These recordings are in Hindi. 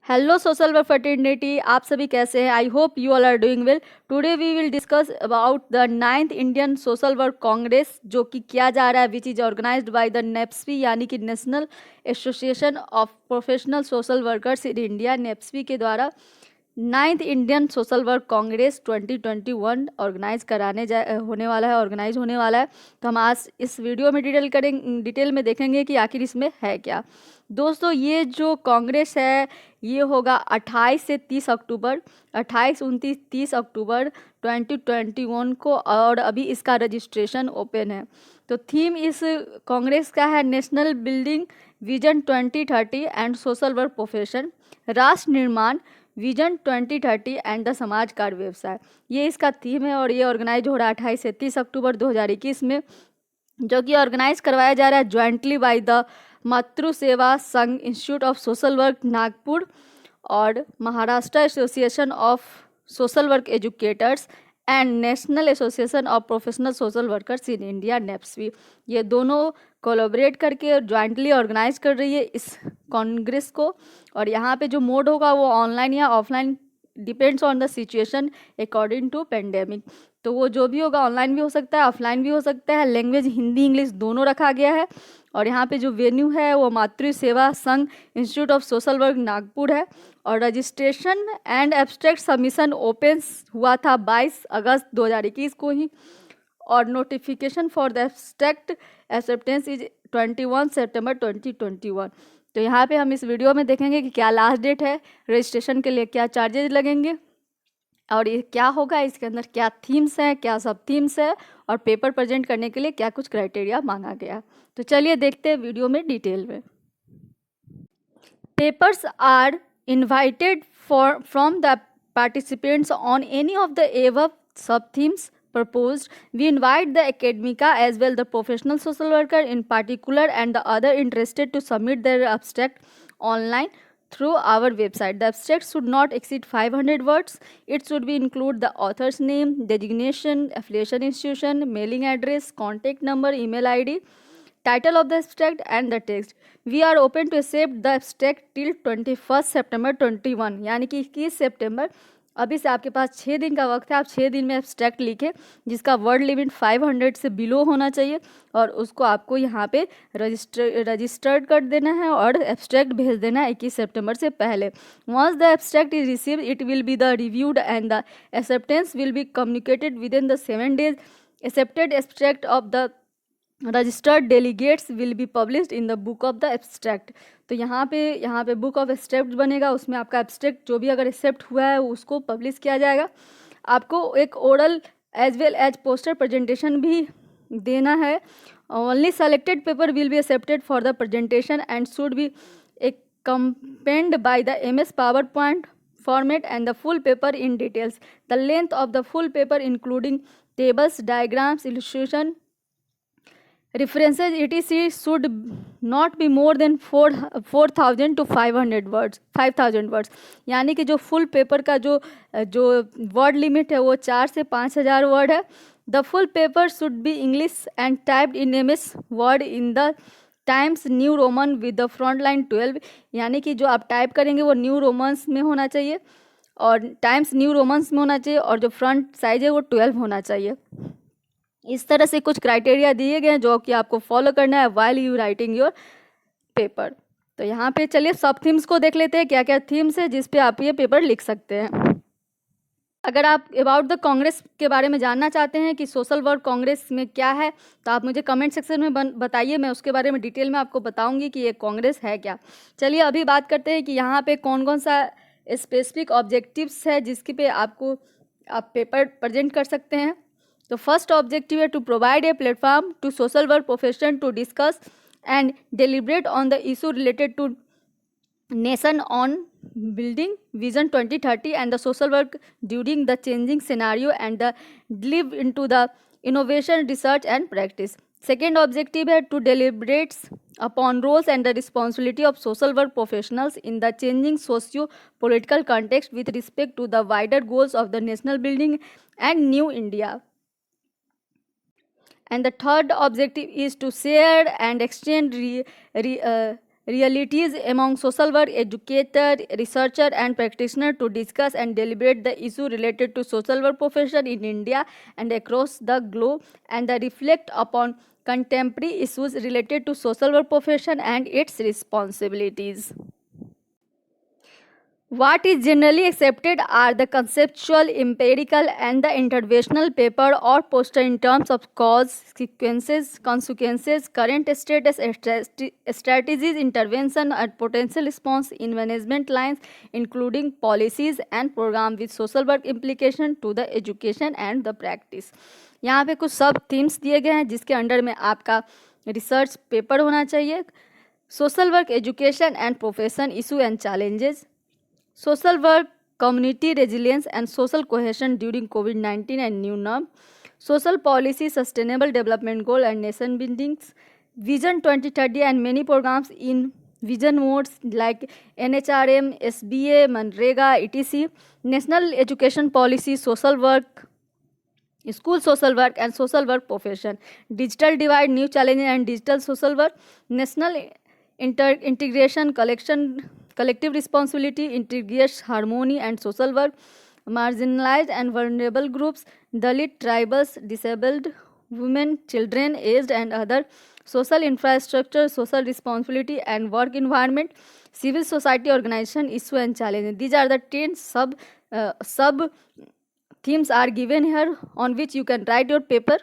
हेलो सोशल वर्क फर्टिनिटी, आप सभी कैसे हैं? I hope you all are doing well. Today we will discuss about the 9th Indian social work congress, जो कि किया जा रहा है, which is organized by the NAPSWI यानी कि national association of professional social workers in India. NAPSWI के द्वारा 9th Indian social work congress 2021 organize होने वाला है। तो हम आज इस वीडियो में डिटेल में देखेंगे कि आखिर इसमें है क्या। दोस्तों, ये जो कांग्रेस है ये होगा 28 से 30 अक्टूबर 28, 29, 30 अक्टूबर 2021 को, और अभी इसका रजिस्ट्रेशन ओपन है। तो थीम इस कांग्रेस का है national building vision 2030 and social work profession, राष्ट्र निर्माण विजन 2030 एंड द समाज कार्य व्यवसाय। ये इसका थीम है और ये ऑर्गेनाइज हो रहा है 28 से 30 अक्टूबर 2021 में, जो कि ऑर्गेनाइज करवाया जा रहा है jointly by the Matru Seva Sangh institute of social work Nagpur और Maharashtra association of social work educators and national association of professional social workers in India NAPSWI. ये दोनों कोलैबोरेट करके ज्वाइंटली ऑर्गेनाइज कर रही है इस कांग्रेस को। और यहाँ पे जो मोड होगा वो ऑनलाइन या offline, depends on the situation according to pandemic. तो वो जो भी होगा ऑनलाइन भी हो सकता है, ऑफलाइन भी हो सकता है। लैंग्वेज हिंदी इंग्लिश दोनों रखा गया है। और यहाँ पे जो वेन्यू है वो मातृ Seva Sangh institute of social work Nagpur है। और registration and abstract submission open हुआ था 22 अगस्त 2021 को ही, और notification for the abstract acceptance is 21 सितंबर 2021। तो यहाँ पे हम इस वीडियो में देखेंगे कि क्या लास्ट डेट है, रजिस्ट्रेशन के लिए क्या चार्जेज लगेंगे, और ये क्या होगा, इसके अंदर क्या थीम्स हैं, क्या सब थीम्स है, और पेपर प्रेजेंट करने के लिए क्या कुछ क्राइटेरिया मांगा गया। तो चलिए देखते हैं वीडियो में डिटेल में। Papers are invited from the participants on any of the above sub themes proposed. We invite the academica as well the professional social worker in particular and the other interested to submit their abstract online through our website. The abstract should not exceed 500 words. It should be include the author's name, designation, affiliation institution, mailing address, contact number, email ID, title of the abstract and the text. We are open to accept the abstract till 21st September 21, यानी कि 21 सितंबर। अभी से आपके पास 6 दिन का वक्त है। आप 6 दिन में एब्स्ट्रैक्ट लिखें जिसका वर्ड लिमिट 500 से बिलो होना चाहिए, और उसको आपको यहाँ पे रजिस्टर्ड कर देना है और एब्स्ट्रैक्ट भेज देना है 21 सितंबर से पहले। Once the abstract is received it will be the reviewed and the acceptance will be communicated with in the 7 days. Accepted abstract of the registered delegates will be published in the book of the abstract. तो यहाँ पे बुक ऑफ एब्स्ट्रैक्ट बनेगा, उसमें आपका एब्स्ट्रैक्ट जो भी अगर एक्सेप्ट हुआ है उसको पब्लिश किया जाएगा। आपको एक oral as well as poster presentation भी देना है। Only selected paper will be accepted for the presentation and should be accompanied by the MS PowerPoint format and the full paper in details. The length of the full paper including tables, diagrams, illustration, references etc should not be more than 4000 to 500 words 5000 words. यानी कि जो फुल पेपर का जो वर्ड लिमिट है वो 4 से 5000 वर्ड है। The full paper should be English and typed in MS word in the times new Roman with the front line 12, यानी कि जो आप टाइप करेंगे वो न्यू रोमन्स में होना चाहिए और टाइम्स न्यू रोमन्स में होना चाहिए, और जो फ्रंट साइज है वो 12 होना चाहिए। इस तरह से कुछ क्राइटेरिया दिए गए हैं जो कि आपको फॉलो करना है while you writing your paper. तो यहाँ पे चलिए सब थीम्स को देख लेते हैं, क्या क्या थीम्स है जिस पे आप ये पेपर लिख सकते हैं। अगर आप अबाउट द कांग्रेस के बारे में जानना चाहते हैं कि सोशल वर्क कांग्रेस में क्या है, तो आप मुझे कमेंट सेक्शन में बताइए, मैं उसके बारे में डिटेल में आपको बताऊंगी कि ये कांग्रेस है क्या। चलिए अभी बात करते हैं कि यहाँ पे कौन कौन सा स्पेसिफिक ऑब्जेक्टिव्स है जिसके पे आप पेपर प्रेजेंट कर सकते हैं। तो फर्स्ट ऑब्जेक्टिव है to provide a platform to social work profession to discuss and deliberate on the issue related to nation on building vision 2030 and the social work during the changing scenario and the live into the innovation research and practice. Second objective है to deliberate upon roles and the responsibility of social work professionals in the changing socio-political context with respect to the wider goals of the national building and new India. And the third objective is to share and exchange realities among social work educator, researcher and practitioner to discuss and deliberate the issue related to social work profession in India and across the globe, and the reflect upon contemporary issues related to social work profession and its responsibilities. What is generally accepted are the conceptual, empirical, and the interventional paper or poster in terms of cause, sequences, consequences, current status, strategies, intervention, and potential response in management lines, including policies and program with social work implication to the education and the practice. यहाँ पे कुछ सब थीम्स दिए गए हैं जिसके अंडर में आपका रिसर्च पेपर होना चाहिए. Social work education and profession issue and challenges, social work, community resilience and social cohesion during COVID-19 and new norm, social policy, sustainable development goal and nation buildings, Vision 2030 and many programs in vision modes like NHRM, SBA, Manrega, etc., national education policy, social work, school social work and social work profession, digital divide, new challenges and digital social work, national integration, collective responsibility, integrates harmony and social work, marginalized and vulnerable groups, Dalit, tribals, disabled, women, children, aged and other, social infrastructure, social responsibility and work environment, civil society organization, issue and challenge. These are the 10 sub themes are given here on which you can write your paper.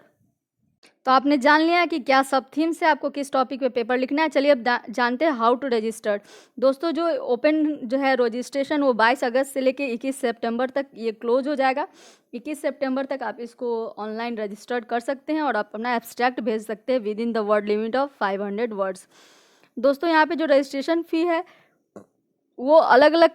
तो आपने जान लिया कि क्या सब थीम से आपको किस टॉपिक पे पेपर लिखना है. चलिए अब जानते हैं हाउ टू रजिस्टर. दोस्तों जो ओपन जो है रजिस्ट्रेशन वो 22 अगस्त से लेके 21 सितंबर तक ये क्लोज हो जाएगा. 21 सितंबर तक आप इसको ऑनलाइन रजिस्टर्ड कर सकते हैं और आप अपना एब्स्ट्रैक्ट भेज सकते हैं with in the word limit of 500 words. दोस्तों यहाँ पे जो रजिस्ट्रेशन फ़ी है वो अलग अलग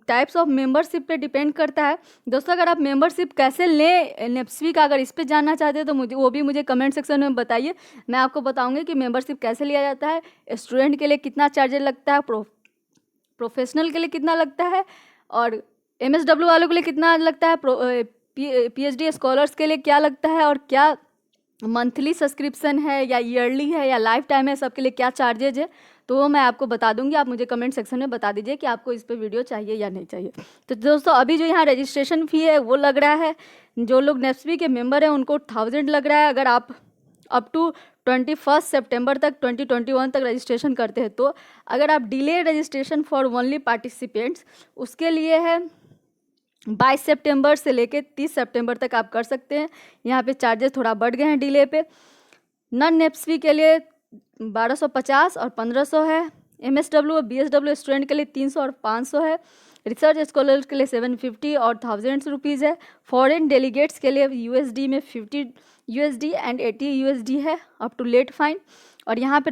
टाइप्स ऑफ मेंबरशिप पे डिपेंड करता है. दोस्तों अगर आप मेंबरशिप कैसे लें नेप्सवी का, अगर इस पे जानना चाहते हैं तो मुझे कमेंट सेक्शन में बताइए. मैं आपको बताऊंगी कि मेंबरशिप कैसे लिया जाता है, स्टूडेंट के लिए कितना चार्जेस लगता है, प्रोफेशनल के लिए कितना लगता है और MSW वालों के लिए कितना लगता है, PhD स्कॉलर्स के लिए क्या लगता है और क्या मंथली सब्सक्रिप्शन है या ईयरली है या लाइफ टाइम है, सबके लिए क्या चार्जेज है. तो वो मैं आपको बता दूंगी. आप मुझे कमेंट सेक्शन में बता दीजिए कि आपको इस पे वीडियो चाहिए या नहीं चाहिए. तो दोस्तों अभी जो यहाँ रजिस्ट्रेशन फ़ी है वो लग रहा है, जो लोग नेप्सवी के मेंबर हैं उनको 1000 लग रहा है. अगर आप अप टू 21 सितंबर तक 2021 तक रजिस्ट्रेशन करते हैं तो अगर आप delay registration for only participants उसके लिए है 22 सितंबर से लेके 30 सितंबर तक आप कर सकते हैं. यहाँ पे चार्जेस थोड़ा बढ़ गए हैं डिले पे. नॉन नेप्सवी के लिए 1250 और 1500 है. MSW और BSW स्टूडेंट के लिए 300 और 500 है. रिसर्च स्कॉलर्स के लिए 750 और 1000 रुपीज़ है. फॉरेन डेलीगेट्स के लिए USD में 50 USD एंड 80 USD है अप टू लेट फाइन. और यहाँ पे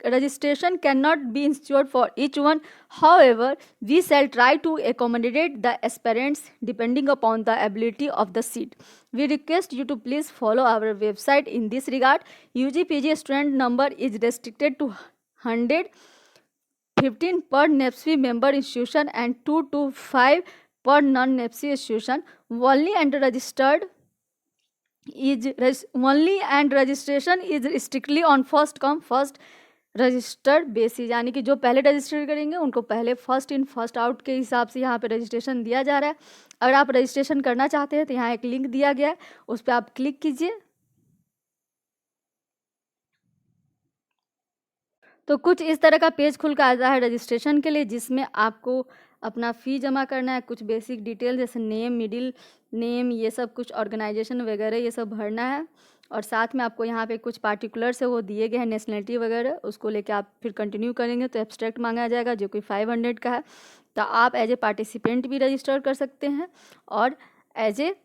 registration can not be insured for each one. However we shall try to accommodate the aspirants depending upon the ability of the seat. We request you to please follow our website in this regard. UG/PG student number is restricted to 115 per NEPSV member institution and 2 to 5 per non-NEPSV institution. Only and registration is strictly on first come first registered basis. यानी कि जो पहले रजिस्टर करेंगे उनको पहले फर्स्ट इन फर्स्ट आउट के हिसाब से यहाँ पे रजिस्ट्रेशन दिया जा रहा है. अगर आप रजिस्ट्रेशन करना चाहते हैं तो यहाँ एक लिंक दिया गया है, उस पर आप क्लिक कीजिए. तो कुछ इस तरह का पेज खुल कर आता है रजिस्ट्रेशन के लिए, जिसमें आपको अपना फ़ी जमा करना है, कुछ बेसिक डिटेल जैसे नेम, मिडिल नेम, ये सब कुछ ऑर्गेनाइजेशन वगैरह ये सब भरना है. और साथ में आपको यहाँ पे कुछ पार्टिकुलर्स है वो दिए गए हैं, नेशनलिटी वगैरह, उसको लेके आप फिर कंटिन्यू करेंगे तो एब्स्ट्रैक्ट मांगा जाएगा जो कि 500 का है. तो आप एज ए पार्टिसिपेंट भी रजिस्टर कर सकते हैं और एज ए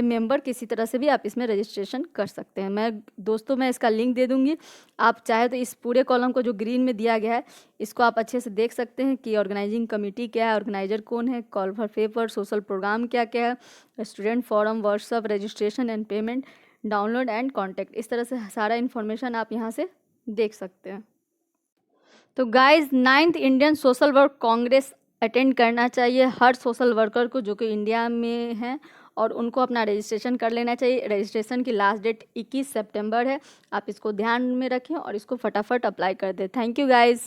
मेंबर किसी तरह से भी आप इसमें रजिस्ट्रेशन कर सकते हैं. मैं इसका लिंक दे दूंगी. आप चाहे तो इस पूरे कॉलम को जो ग्रीन में दिया गया है इसको आप अच्छे से देख सकते हैं कि ऑर्गेनाइजिंग कमेटी क्या है, ऑर्गेनाइजर कौन है, call for paper, social programme क्या क्या है, student forum, workshop, registration and payment, download and contact. इस तरह से सारा इन्फॉर्मेशन आप यहाँ से देख सकते हैं. तो guys 9th Indian social work Congress attend करना चाहिए हर सोशल वर्कर को जो कि इंडिया में हैं, और उनको अपना रजिस्ट्रेशन कर लेना चाहिए. रजिस्ट्रेशन की लास्ट डेट 21 सितंबर है. आप इसको ध्यान में रखें और इसको फटाफट अप्लाई कर दें. Thank you guys.